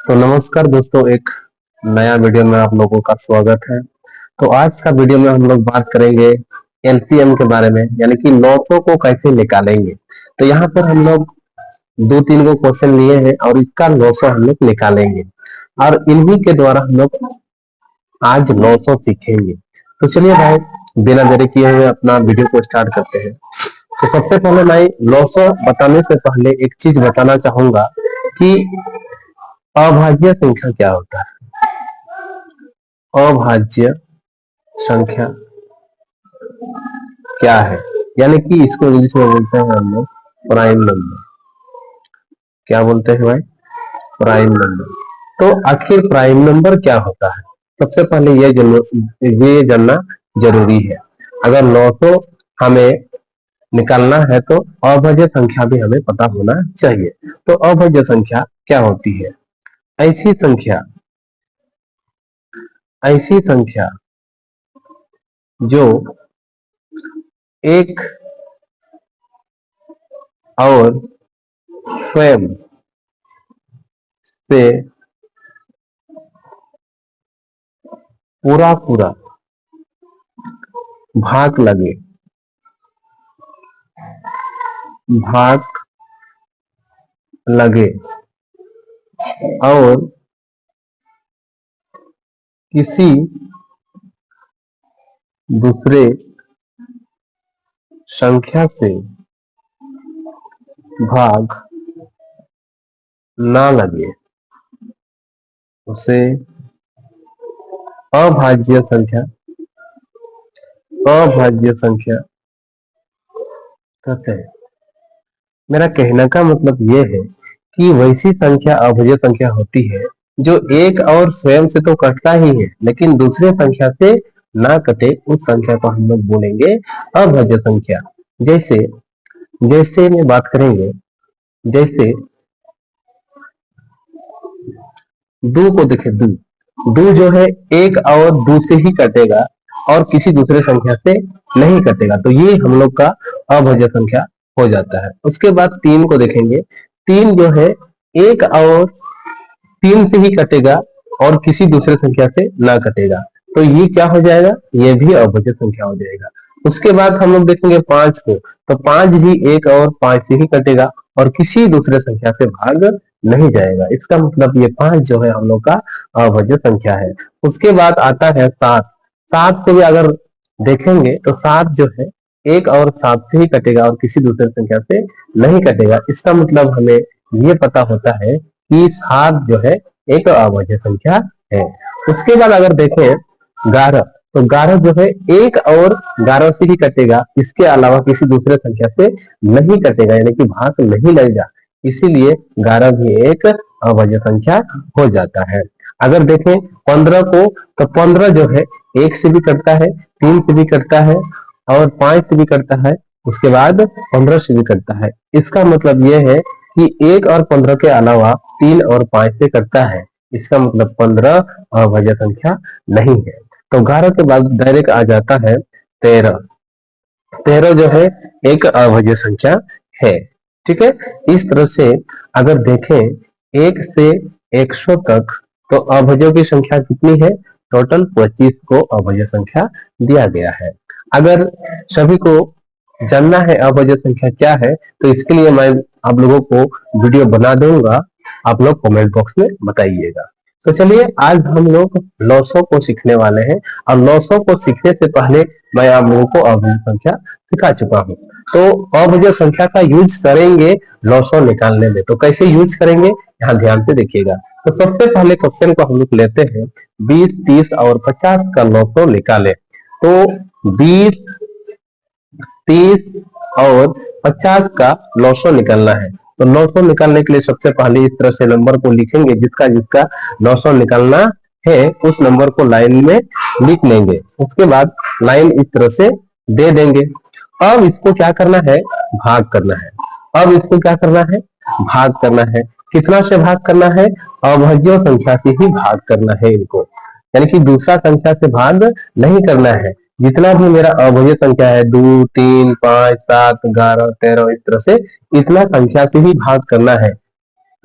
तो नमस्कार दोस्तों, एक नया वीडियो में आप लोगों का स्वागत है। तो आज का वीडियो में हम लोग बात करेंगे एलसीएम के बारे में, यानी कि लॉसों को कैसे निकालेंगे। तो यहाँ पर हम लोग दो तीन को क्वेश्चन लिए हैं और इसका लॉसो हम लोग निकालेंगे और इन्हीं के द्वारा हम लोग आज लॉसो सीखेंगे। तो चलिए भाई, बिना देरी किए हुए अपना वीडियो को स्टार्ट करते हैं। तो सबसे पहले मैं लॉसो बताने से पहले एक चीज बताना चाहूंगा कि अभाज्य संख्या क्या होता है। अभाज्य संख्या क्या है, यानी कि इसको इंग्लिश में बोलते हैं हम लोग प्राइम नंबर। क्या बोलते हैं भाई? Prime number. तो आखिर प्राइम नंबर क्या होता है, सबसे पहले ये जानना जरूरी है। अगर 900 हमें निकालना है तो अभाज्य संख्या भी हमें पता होना चाहिए। तो अभाज्य संख्या क्या होती है? ऐसी संख्या जो एक और स्वयं से पूरा भाग लगे और किसी दूसरे संख्या से भाग ना लगे, उसे अभाज्य संख्या कहते हैं। मेरा कहने का मतलब यह है कि वैसी संख्या अभाज्य संख्या होती है जो एक और स्वयं से तो कटता ही है, लेकिन दूसरे संख्या से ना कटे, उस संख्या को हम लोग बोलेंगे अभाज्य संख्या। जैसे में बात करेंगे, जैसे दो को देखे, दो जो है एक और दो से ही कटेगा और किसी दूसरे संख्या से नहीं कटेगा, तो ये हम लोग का अभाज्य संख्या हो जाता है। उसके बाद 3 को देखेंगे, 3 जो है एक और 3 से ही कटेगा और किसी दूसरे संख्या से ना कटेगा, तो ये क्या हो जाएगा? ये भी अभाज्य संख्या हो जाएगा। उसके बाद हम लोग देखेंगे 5 को, तो 5 भी एक और 5 से ही कटेगा और किसी दूसरे संख्या से भाग नहीं जाएगा। इसका मतलब ये 5 जो है हम लोग का अभाज्य संख्या है। उसके बाद आता है 7। 7 को भी अगर देखेंगे तो 7 जो है एक और 7 से ही कटेगा और किसी दूसरे संख्या से नहीं कटेगा। इसका मतलब हमें ये पता होता है कि 7 जो है एक अभाज्य संख्या है। उसके बाद अगर देखें 11, तो 11 जो है एक और 11 से ही कटेगा, इसके अलावा किसी दूसरे संख्या से नहीं कटेगा, यानी कि भाग नहीं लगेगा, इसीलिए 11 भी एक अभाज्य संख्या हो जाता है। अगर देखें 15 को, तो 15 जो है एक से भी कटता है, 3 से भी कटता है और 5 से भी कटता है, उसके बाद 15 से भी कटता है। इसका मतलब यह है कि 1 और 15 के अलावा 3 और 5 से कटता है। इसका मतलब 15 अभाज्य संख्या नहीं है। तो 11 के बाद डायरेक्ट आ जाता है 13। 13 जो है एक अभाज्य संख्या है। ठीक है, इस तरह से अगर देखें 1 से 100 तक, तो अभाज्यों की संख्या कितनी है? टोटल 25 को अभाज्य संख्या दिया गया है। अगर सभी को जानना है अभाज्य संख्या क्या है, तो इसके लिए मैं आप लोगों को वीडियो बना दूंगा, आप लोग कमेंट बॉक्स में बताइएगा। तो चलिए, आज हम लोग लॉसों को सीखने वाले हैं और लॉसों को सीखने से पहले मैं आप लोगों को अभाज्य संख्या सिखा चुका हूँ। तो अभाज्य संख्या का यूज करेंगे लॉसों निकालने में। तो कैसे यूज करेंगे, यहाँ ध्यान से देखिएगा। तो सबसे पहले क्वेश्चन को हम लोग लेते हैं, 20, 30 और 50 का लॉसों निकाले। तो 20, 30 और 50 का लॉसों निकालना है। तो लॉसों निकालने के लिए सबसे पहले इस तरह से नंबर को लिखेंगे, जिसका जिसका लॉसों निकालना है उस नंबर को लाइन में लिख लेंगे। उसके बाद लाइन इस तरह से दे देंगे। अब इसको क्या करना है? भाग करना है। अब इसको क्या करना है? भाग करना है। कितना से भाग करना है? अभाज्य संख्या से ही भाग करना है इनको, यानी कि दूसरा संख्या से भाग नहीं करना है। जितना भी मेरा अभाज्य संख्या है 2, 3, 5, 7, 11, 13, इस तरह से इतना संख्या से ही भाग करना है।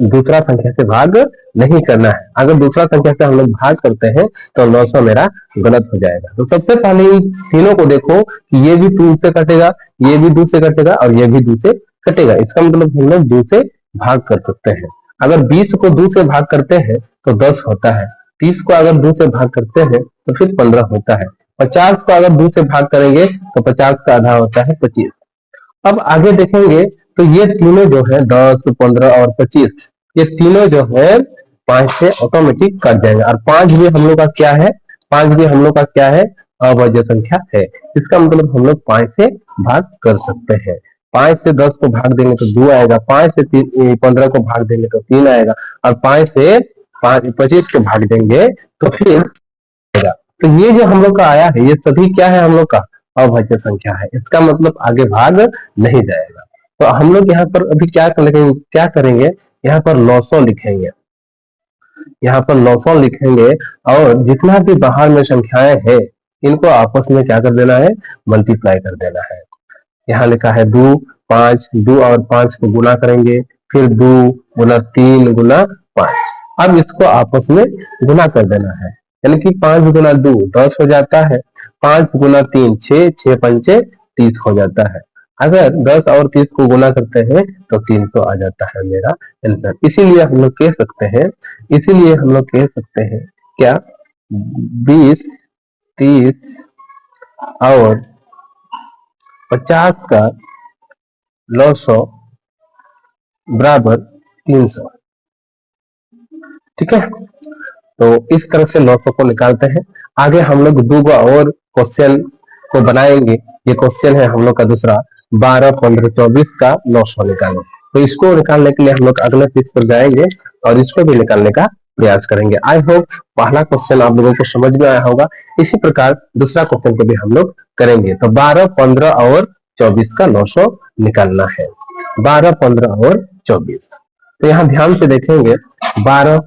दूसरा संख्या से भाग नहीं करना है। अगर दूसरा संख्या से हम लोग भाग करते हैं तो 900 मेरा गलत हो जाएगा। तो सबसे पहले इन तीनों को देखो कि ये भी 2 से कटेगा, ये भी 2 से कटेगा और ये भी 2 से कटेगा। इसका मतलब हम लोग 2 से भाग कर सकते हैं। अगर 20 को 2 से भाग करते हैं तो 10 होता है। 30 को अगर 2 से भाग करते हैं तो फिर 15 होता है। 50 को अगर 2 से भाग करेंगे तो 50 का आधा होता है 25। अब आगे देखेंगे तो ये तीनों जो है 10, 15 और 25, ये तीनों जो है 5 से ऑटोमेटिक कट जाएंगे। और 5 भी हम लोग का क्या है, 5 भी हम लोग का क्या है, अभाज्य संख्या है। इसका मतलब हम लोग 5 से भाग कर सकते हैं। 5 से 10 को भाग देंगे तो 2 आएगा, 5 से 15 को भाग देंगे तो 3 आएगा, और 5 से 25 को भाग देंगे तो फिर आएगा। तो ये जो हम लोग का आया है ये सभी क्या है, हम लोग का अभाज्य संख्या है। इसका मतलब आगे भाग नहीं जाएगा। तो हम लोग यहाँ पर अभी क्या करेंगे, यहाँ पर 900 लिखेंगे, यहाँ पर 900 लिखेंगे और जितना भी बाहर में संख्याएं हैं इनको आपस में क्या कर देना है, मल्टीप्लाई कर देना है। यहाँ लिखा है 2, 5, 2 और 5 को गुना करेंगे, फिर 2 गुना 3 गुना 5। अब इसको आपस में गुना कर देना है, यानी कि 5 गुना 2 10 हो जाता है, 5 गुना 3 6, 6 पंचे 30 हो जाता है। अगर 10 और 30 को गुना करते हैं तो 300 आ जाता है मेरा आंसर। इसीलिए हम लोग कह सकते हैं क्या, 20, 30 और 50 का 900 बराबर 300। ठीक है, तो इस तरह से 900 को निकालते हैं। आगे हम लोग 2 और क्वेश्चन को बनाएंगे। ये क्वेश्चन है हम लोग का दूसरा, 12, 15, 24 का 900 निकालो। तो इसको निकालने के लिए हम लोग अगले चीज पर जाएंगे और इसको भी निकालने का प्रयास करेंगे। आई होप पहला क्वेश्चन आप लोगों को समझ में आया होगा। इसी प्रकार दूसरा क्वेश्चन को भी हम लोग करेंगे। तो 12, 15 और 24 का 900 निकालना है। 12, 15 और 24। तो यहाँ ध्यान से देखेंगे, 12,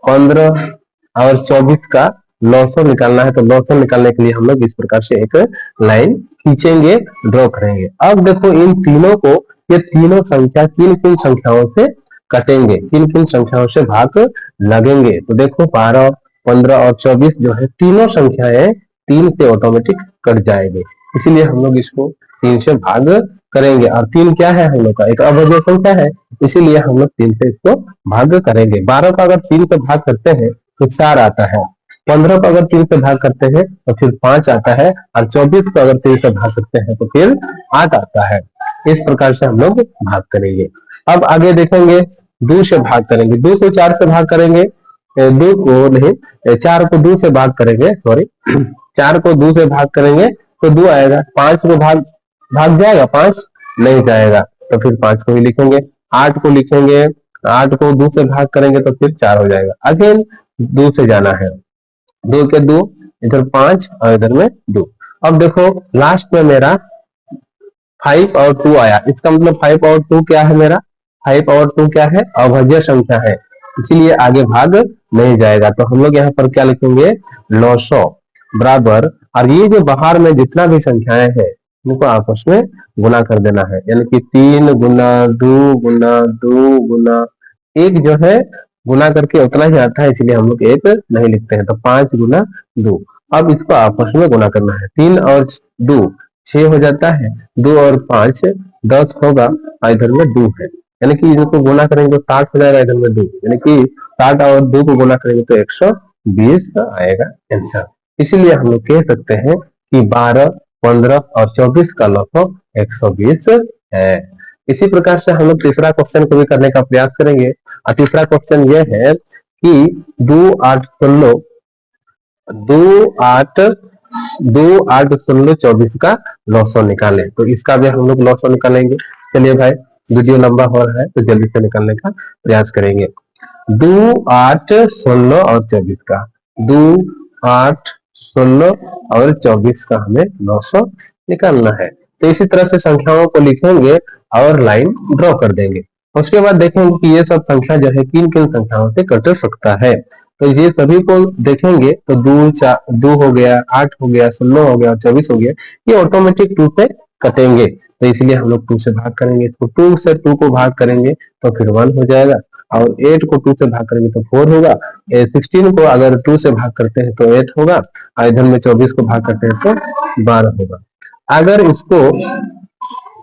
15 और 24 का 900 निकालना है। तो 900 निकालने के लिए हम लोग इस प्रकार से एक लाइन खींचेंगे, ड्रॉ करेंगे। अब देखो इन तीनों को, ये तीनों संख्या किन किन संख्याओं से कटेंगे, किन किन संख्याओं से भाग लगेंगे। तो देखो 12, 15 और 24 जो है तीनों संख्याएं 3 से ऑटोमेटिक कट जाएंगे। इसीलिए हम लोग इसको 3 से भाग करेंगे। और 3 क्या है, हम लोग का एक अभाज्य संख्या है, इसीलिए हम लोग 3 से इसको भाग करेंगे। 12 का अगर 3 से भाग करते हैं तो 4 आता है, 15 को अगर 3 से भाग करते हैं तो फिर 5 आता है, और 24 को अगर 3 से भाग करते हैं तो फिर 8 आता है। इस प्रकार से हम लोग भाग करेंगे। अब आगे देखेंगे, 2 से भाग करेंगे। 2 को 4 से भाग करेंगे, 2 को नहीं, 4 को 2 से भाग करेंगे, सॉरी 4 को 2 से भाग करेंगे तो 2 आएगा। 5 को भाग जाएगा, 5 नहीं जाएगा, तो फिर 5 को ही लिखेंगे। 8 को लिखेंगे, 8 को 2 से भाग करेंगे तो फिर 4 हो जाएगा। अगेन 2 से जाना है, 2 के 2, इधर 5 और इधर में 2। अब देखो लास्ट में मेरा 5 और 2 आया। इसका मतलब 5 और 2 क्या है, मेरा 5 और 2 क्या है, अभाज्य संख्या है, इसीलिए आगे भाग नहीं जाएगा। तो हम लोग यहाँ पर क्या लिखेंगे, 900 बराबर, और ये जो बाहर में जितना भी संख्याएं हैं इनको आपस में गुना कर देना है, यानी कि 3 गुना 2 गुना 2 गुना 1 जो है गुना करके उतना ही आता है, इसलिए हम लोग 1 नहीं लिखते हैं। तो 5 गुना 2। अब इसको आपस में गुना करना है, 3 और 2 6 हो जाता है, 2 और 5 10 होगा, और इधर में 2 है, यानी कि इनको गुना करेंगे तो 60 हो जाएगा, इधर में 2, यानी कि 60 और 2 को गुना करेंगे तो 120 आएगा आंसर। इसीलिए हम लोग कह सकते हैं कि 12, 15 और 24 का लॉग 120 है। इसी प्रकार से हम लोग तीसरा क्वेश्चन को भी करने का प्रयास करेंगे। और तीसरा क्वेश्चन यह है कि 2, 8, 16, 2, 8, 2, 8, 16, 24 का 900 निकालें। तो इसका भी हम लोग 900 निकालेंगे। चलिए भाई, वीडियो लंबा हो रहा है तो जल्दी से निकालने का प्रयास करेंगे। 2, 8, 16 और 24 का, 2, 8, 16 और 24 का हमें 900 निकालना है। तो इसी तरह से संख्याओं को लिखेंगे और लाइन ड्रॉ कर देंगे। उसके बाद देखेंगे कि ये सब संख्या जो है किन किन संख्याओं से कट सकता है। तो ये सभी को देखेंगे तो 2 हो गया, 8 हो गया, 16 हो गया और 24 हो गया, ये ऑटोमेटिक 2 से कटेंगे। तो इसलिए हम लोग 2 से भाग करेंगे। इसको 2 से 2 को भाग करेंगे तो फिर 1 हो जाएगा, और 8 को 2 से भाग करेंगे तो 4 होगा। 16 को अगर 2 से भाग करते हैं तो 8 होगा, और इधर में 24 को भाग करते हैं तो 12 होगा। अगर इसको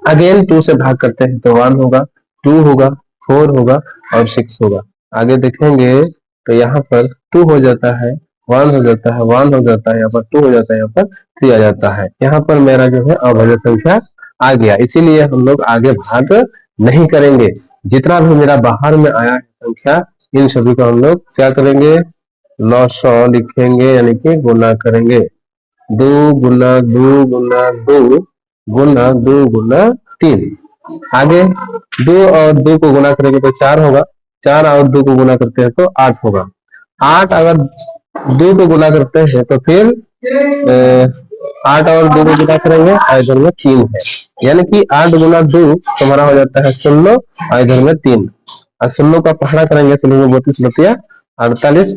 अगेन 2 से भाग करते हैं तो 1 होगा, 2 होगा, 4 होगा और 6 होगा। आगे देखेंगे तो यहाँ पर 2 हो जाता है, 1 हो जाता है, 1 हो जाता है, यहाँ पर 2 हो जाता है, यहाँ पर 3 आ जाता है। यहाँ पर मेरा जो है अभाज्य संख्या आ गया, इसीलिए हम लोग आगे भाग नहीं करेंगे। जितना भी मेरा बाहर में आया है संख्या, इन सभी को हम लोग क्या करेंगे, 900 लिखेंगे, यानी कि गुना करेंगे। 2 गुना 2 गुना 2 गुना 2 गुना 3। आगे 2 और 2 को गुना करेंगे तो 4 होगा, 4 और 2 को गुना करते हैं तो 8 होगा। 8 अगर 2 को गुना करते हैं तो फिर 8 और 2 को गुना करेंगे, इधर में 3 है, यानी कि 8 गुना 2 तुम्हारा हो जाता है 16, और इधर में 3, और 16 का पहाड़ा करेंगे तो 32 बतिया 48,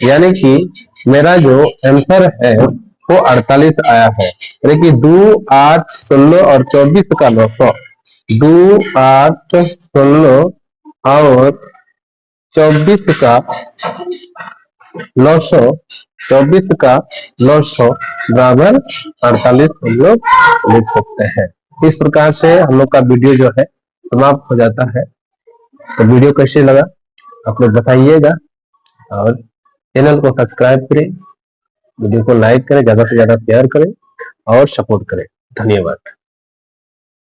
यानी कि मेरा जो आंसर है वो 48 आया है। यानी कि 2, 8, 16 और 24 का 900, 2, 8, 16 और 24 का 900, 24 का 900 बराबर 48 हम लोग लिख सकते हैं। इस प्रकार से हम लोग का वीडियो जो है समाप्त हो जाता है। तो वीडियो कैसे लगा आप लोग बताइएगा, और चैनल को सब्सक्राइब करें, वीडियो को लाइक करें, ज्यादा से ज्यादा शेयर करें और सपोर्ट करें। धन्यवाद।